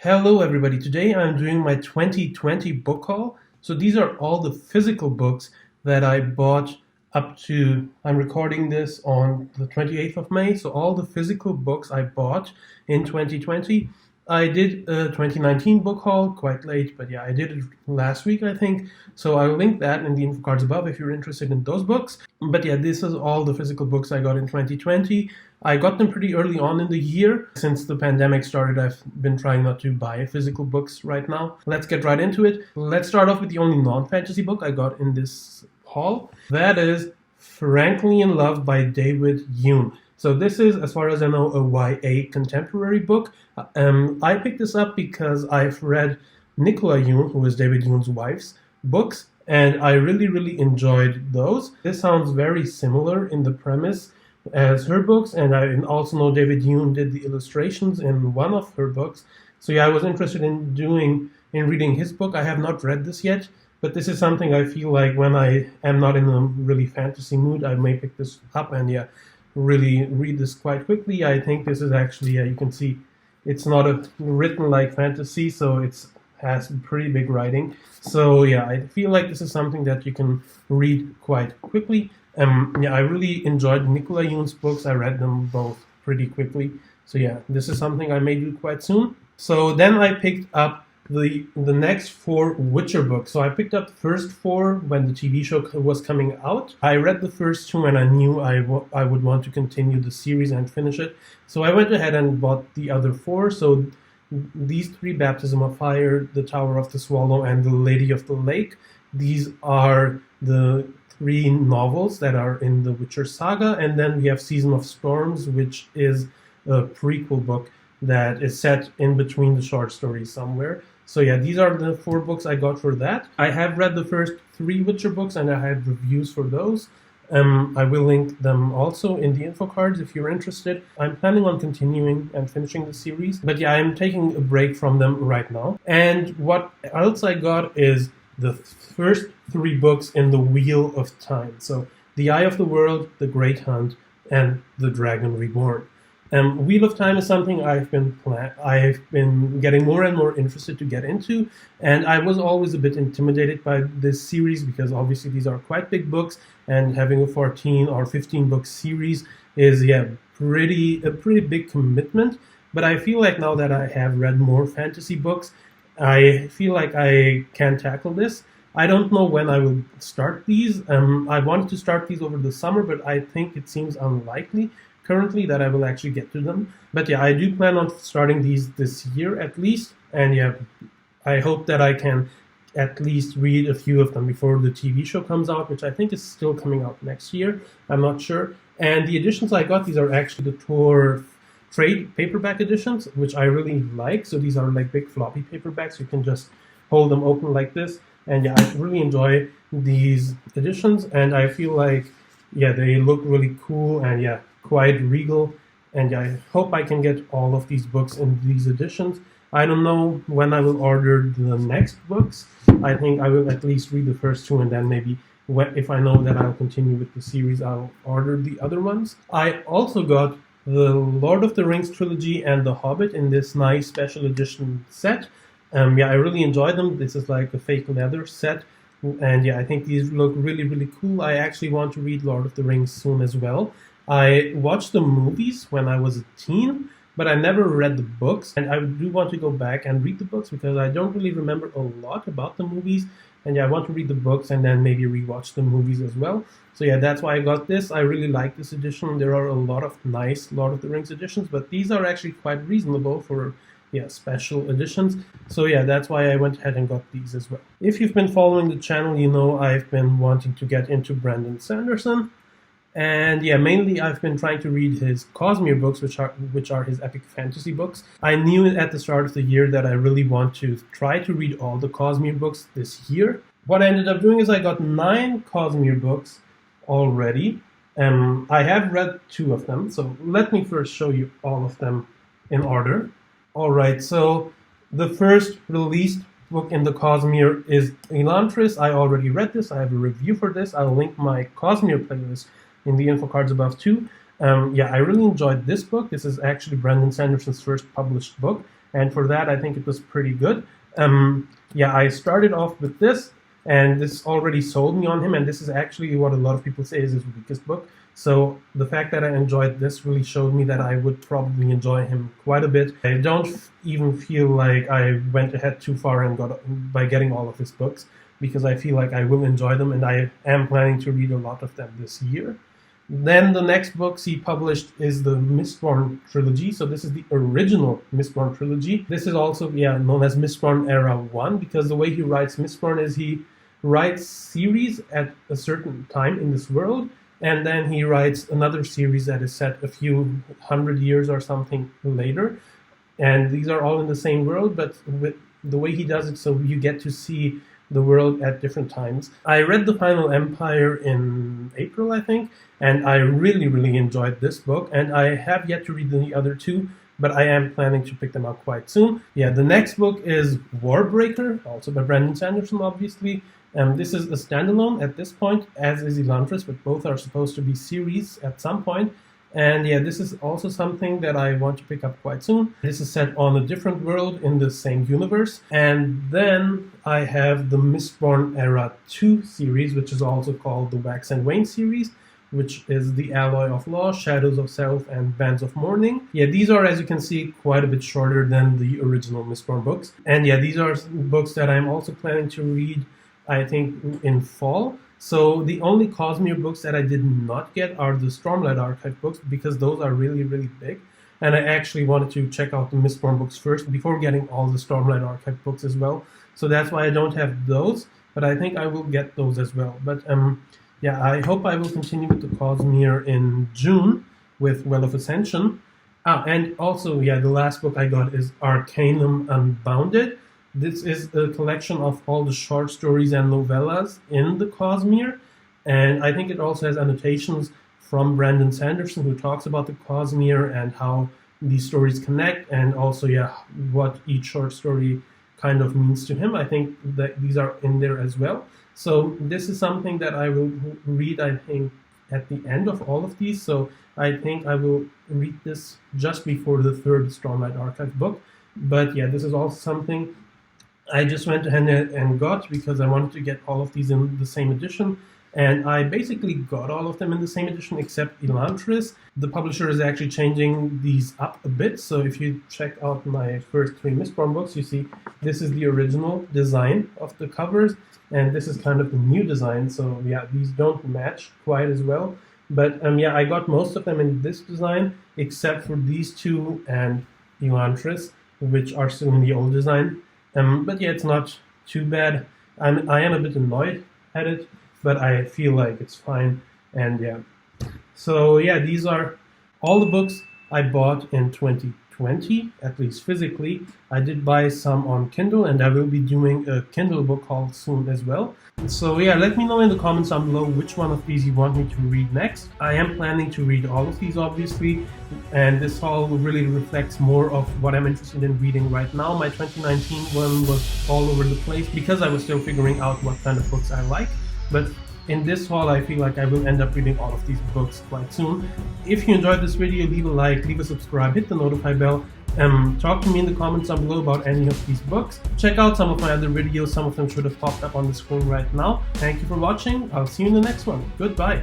Hello everybody, today I'm doing my 2020 book haul. So these are all the physical books that I bought up to, I'm recording this on the 28th of May, so all the physical books I bought in 2020. I did a 2019 book haul, quite late, but yeah, I did it last week I think, so I'll link that in the info cards above if you're interested in those books. But yeah, this is all the physical books I got in 2020. I got them pretty early on in the year. Since the pandemic started, I've been trying not to buy physical books right now. Let's get right into it. Let's start off with the only non-fantasy book I got in this haul. That is Frankly in Love by David Yoon. So this is, as far as I know, a YA contemporary book. I picked this up because I've read Nicola Yoon, who is David Yoon's wife's books, and I really enjoyed those. This sounds very similar in the premise as her books, and I also know David Yoon did the illustrations in one of her books. So yeah, I was interested in reading his book. I have not read this yet, but this is something I feel like when I am not in a really fantasy mood, I may pick this up and yeah, really read this quite quickly. I think this is actually, you can see it's not written like fantasy, so it has pretty big writing. So yeah, I feel like this is something that you can read quite quickly. Yeah, I really enjoyed Nicola Yoon's books. I read them both pretty quickly. So yeah, this is something I may do quite soon. So then I picked up the next 4 Witcher books. So I picked up the first 4 when the TV show was coming out. I read the first 2 and I knew I would want to continue the series and finish it. So I went ahead and bought the other 4. So these 3, Baptism of Fire, The Tower of the Swallow, and The Lady of the Lake, these are the 3 novels that are in the Witcher Saga. And then we have Season of Storms, which is a prequel book that is set in between the short stories somewhere. So yeah, these are the 4 books I got for that. I have read the first 3 Witcher books and I have reviews for those. I will link them also in the info cards if you're interested. I'm planning on continuing and finishing the series, but yeah, I'm taking a break from them right now. And what else I got is the first 3 books in the Wheel of Time. So The Eye of the World, The Great Hunt, and The Dragon Reborn. Wheel of Time is something I've been getting more and more interested to get into, and I was always a bit intimidated by this series because obviously these are quite big books, and having a 14 or 15 book series is a pretty big commitment. But I feel like now that I have read more fantasy books, I feel like I can tackle this. I don't know when I will start these. I wanted to start these over the summer, but I think it seems unlikely currently that I will actually get to them. But yeah, I do plan on starting these this year at least. And yeah, I hope that I can at least read a few of them before the TV show comes out, which I think is still coming out next year. I'm not sure. And the editions I got, these are actually the Tor trade paperback editions, which I really like. So these are like big floppy paperbacks. You can just hold them open like this. And yeah, I really enjoy these editions. And I feel like, yeah, they look really cool and yeah, quite regal. And yeah, I hope I can get all of these books in these editions. I don't know when I will order the next books. I think I will at least read the first 2 and then maybe if I know that I'll continue with the series, I'll order the other ones. I also got the Lord of the Rings trilogy and The Hobbit in this nice special edition set. Yeah, I really enjoyed them. This is like a fake leather set. And yeah, I think these look really cool. I actually want to read Lord of the Rings soon as well. I watched the movies when I was a teen, but I never read the books. And I do want to go back and read the books because I don't really remember a lot about the movies. And yeah, I want to read the books and then maybe rewatch the movies as well. So yeah, that's why I got this. I really like this edition. There are a lot of nice Lord of the Rings editions, but these are actually quite reasonable for special editions. So yeah, that's why I went ahead and got these as well. If you've been following the channel, you know I've been wanting to get into Brandon Sanderson. And yeah, mainly I've been trying to read his Kazmir books, which are his epic fantasy books. I knew at the start of the year that I really want to try to read all the Kazmir books this year. What I ended up doing is I got 9 Kazmir books already. I have read 2 of them, so let me first show you all of them in order. Alright, so the first released book in the Kazmir is Elantris. I already read this. I have a review for this. I'll link my Kazmir playlist in the info cards above too. Yeah, I really enjoyed this book. This is actually Brandon Sanderson's first published book. and for that I think it was pretty good. Yeah, I started off with this, and this already sold me on him, and this is actually what a lot of people say is his weakest book. So the fact that I enjoyed this really showed me that I would probably enjoy him quite a bit. I don't even feel like I went ahead too far and by getting all of his books, because I feel like I will enjoy them, and I am planning to read a lot of them this year. Then the next books he published is the Mistborn Trilogy. So this is the original Mistborn Trilogy. This is also known as Mistborn Era 1, because the way he writes Mistborn is he writes series at a certain time in this world, and then he writes another series that is set a few hundred years or something later. And these are all in the same world, but with the way he does it, so you get to see the world at different times. I read The Final Empire in April, I think, and I really, really enjoyed this book. And I have yet to read the other two, but I am planning to pick them up quite soon. Yeah, the next book is Warbreaker, also by Brandon Sanderson, obviously. This is a standalone at this point, as is Elantris, but both are supposed to be series at some point. And yeah, this is also something that I want to pick up quite soon. This is set on a different world in the same universe. And then I have the Mistborn Era 2 series, which is also called the Wax and Wane series, which is The Alloy of Law, Shadows of Self, and Bands of Mourning. Yeah, these are, as you can see, quite a bit shorter than the original Mistborn books. And yeah, these are books that I'm also planning to read, I think, in fall. So the only Kazmir books that I did not get are the Stormlight Archive books, because those are really, really big. And I actually wanted to check out the Mistborn books first before getting all the Stormlight Archive books as well. So that's why I don't have those, but I think I will get those as well. But yeah, I hope I will continue with the Kazmir in June with Well of Ascension. And also, yeah, the last book I got is Arcanum Unbounded. This is a collection of all the short stories and novellas in the Kazmir, and I think it also has annotations from Brandon Sanderson, who talks about the Kazmir and how these stories connect, and also, yeah, what each short story kind of means to him. I think that these are in there as well. So this is something that I will read, I think, at the end of all of these. So I think I will read this just before the third Stormlight Archive book. But yeah, this is also something I just went ahead and got, because I wanted to get all of these in the same edition. And I basically got all of them in the same edition except Elantris. The publisher is actually changing these up a bit. So if you check out my first three Mistborn books, you see this is the original design of the covers, and this is kind of the new design. So yeah, these don't match quite as well. But yeah, I got most of them in this design except for these two and Elantris, which are still in the old design. But yeah, it's not too bad. I am a bit annoyed at it, but I feel like it's fine. And yeah, so yeah, these are all the books I bought in 2020, at least physically. I did buy some on Kindle, and I will be doing a Kindle book haul soon as well. So yeah, let me know in the comments down below which one of these you want me to read next. I am planning to read all of these, obviously, and this haul really reflects more of what I'm interested in reading right now. My 2019 one was all over the place because I was still figuring out what kind of books I like, but in this haul I feel like I will end up reading all of these books quite soon. If you enjoyed this video, leave a like, leave a subscribe, hit the notify bell. Talk to me in the comments down below about any of these books. Check out some of my other videos, some of them should have popped up on the screen right now. Thank you for watching, I'll see you in the next one. Goodbye.